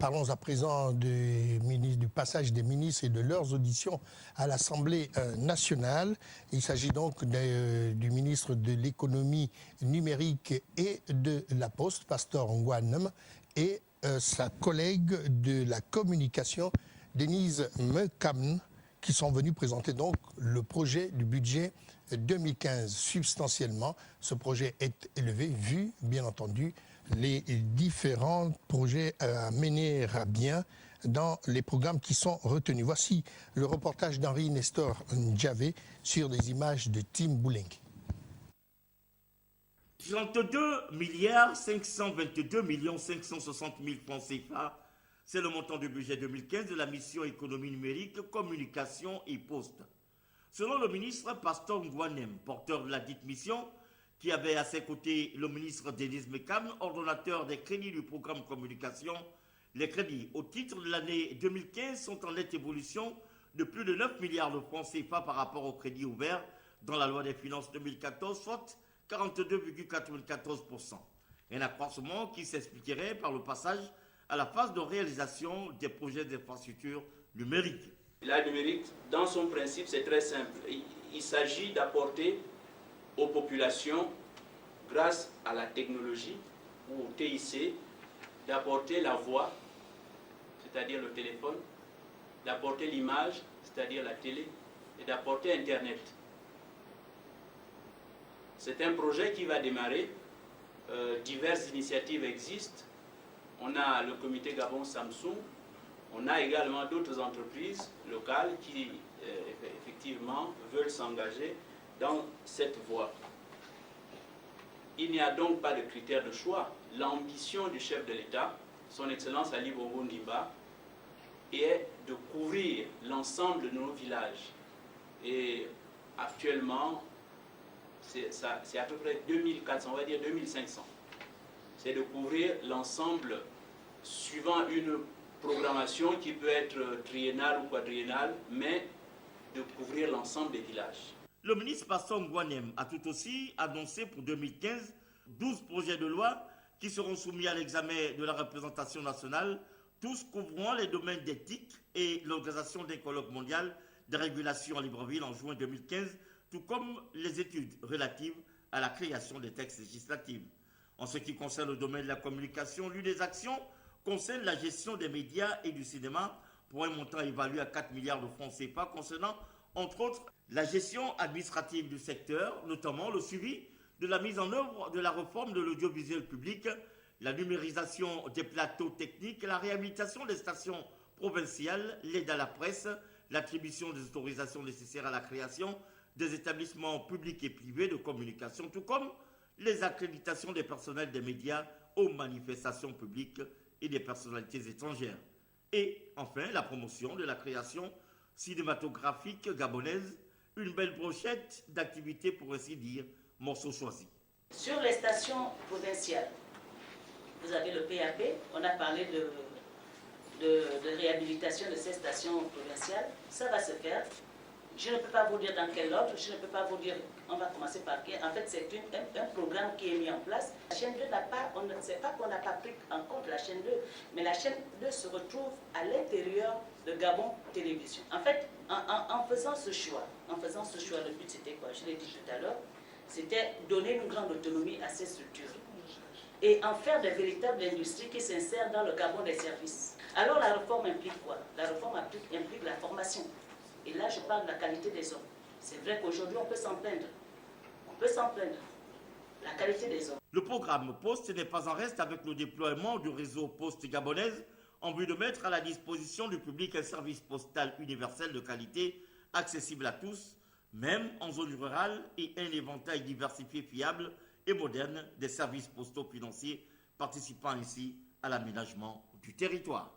Parlons à présent du passage des ministres et de leurs auditions à l'Assemblée nationale. Il s'agit donc du ministre de l'économie numérique et de la Poste, Pastor Ngouanem, et sa collègue de la communication, Denise Mekam, qui sont venus présenter donc le projet du budget 2015. Substantiellement, ce projet est élevé, vu, bien entendu, les différents projets à mener à bien dans les programmes qui sont retenus. Voici le reportage d'Henri Nestor Ndjavé sur des images de Tim Bouling. 32 522 560 000 francs CFA, c'est le montant du budget 2015 de la mission économie numérique, communication et poste. Selon le ministre Pastor Ngouanem, porteur de la dite mission, qui avait à ses côtés le ministre Denise Mekam, ordonnateur des crédits du programme communication, les crédits au titre de l'année 2015 sont en nette évolution de plus de 9 milliards de francs CFA par rapport aux crédits ouverts dans la loi des finances 2014, soit 42,94%. Un accroissement qui s'expliquerait par le passage à la phase de réalisation des projets d'infrastructure numérique. La numérique, dans son principe, c'est très simple. Il s'agit d'apporter aux populations, grâce à la technologie ou au TIC, d'apporter la voix, c'est-à-dire le téléphone, d'apporter l'image, c'est-à-dire la télé, et d'apporter Internet. C'est un projet qui va démarrer. Diverses initiatives existent. On a le comité Gabon Samsung. On a également d'autres entreprises locales qui, effectivement, veulent s'engager dans cette voie. Il n'y a donc pas de critère de choix. L'ambition du chef de l'État, son Excellence Ali Bongo Ndimba, est de couvrir l'ensemble de nos villages. Et actuellement, c'est à peu près 2400, on va dire 2500. C'est de couvrir l'ensemble suivant une programmation qui peut être triennale ou quadriennale, mais de couvrir l'ensemble des villages. Le ministre Pastor Ngouanem a tout aussi annoncé pour 2015 12 projets de loi qui seront soumis à l'examen de la représentation nationale, tous couvrant les domaines d'éthique et l'organisation d'un colloque mondial de régulation à Libreville en juin 2015, tout comme les études relatives à la création des textes législatifs. En ce qui concerne le domaine de la communication, l'une des actions concerne la gestion des médias et du cinéma pour un montant évalué à 4 milliards de francs CFA concernant, entre autres, la gestion administrative du secteur, notamment le suivi de la mise en œuvre de la réforme de l'audiovisuel public, la numérisation des plateaux techniques, la réhabilitation des stations provinciales, l'aide à la presse, l'attribution des autorisations nécessaires à la création des établissements publics et privés de communication, tout comme les accréditations des personnels des médias aux manifestations publiques et des personnalités étrangères. Et enfin, la promotion de la création cinématographique gabonaise, une belle brochette d'activités, pour ainsi dire, morceaux choisis. Sur les stations provinciales, vous avez le PAP, on a parlé de réhabilitation de ces stations provinciales, ça va se faire. Je ne peux pas vous dire dans quel ordre, je ne peux pas vous dire, on va commencer par qui. En fait, c'est un programme qui est mis en place. La chaîne 2 n'a pas, c'est pas qu'on n'a pas pris en compte la chaîne 2, mais la chaîne 2 se retrouve à l'intérieur de Gabon Télévision. En fait, en faisant ce choix, le but c'était quoi? Je l'ai dit tout à l'heure, c'était donner une grande autonomie à ces structures et en faire de véritables industries qui s'insèrent dans le Gabon des services. Alors la réforme implique quoi? La réforme implique la formation. Et là, je parle de la qualité des hommes. C'est vrai qu'aujourd'hui, on peut s'en plaindre. On peut s'en plaindre. La qualité des hommes. Le programme Poste n'est pas en reste avec le déploiement du réseau Poste gabonaise en vue de mettre à la disposition du public un service postal universel de qualité, accessible à tous, même en zone rurale, et un éventail diversifié, fiable et moderne des services postaux financiers, participant ainsi à l'aménagement du territoire.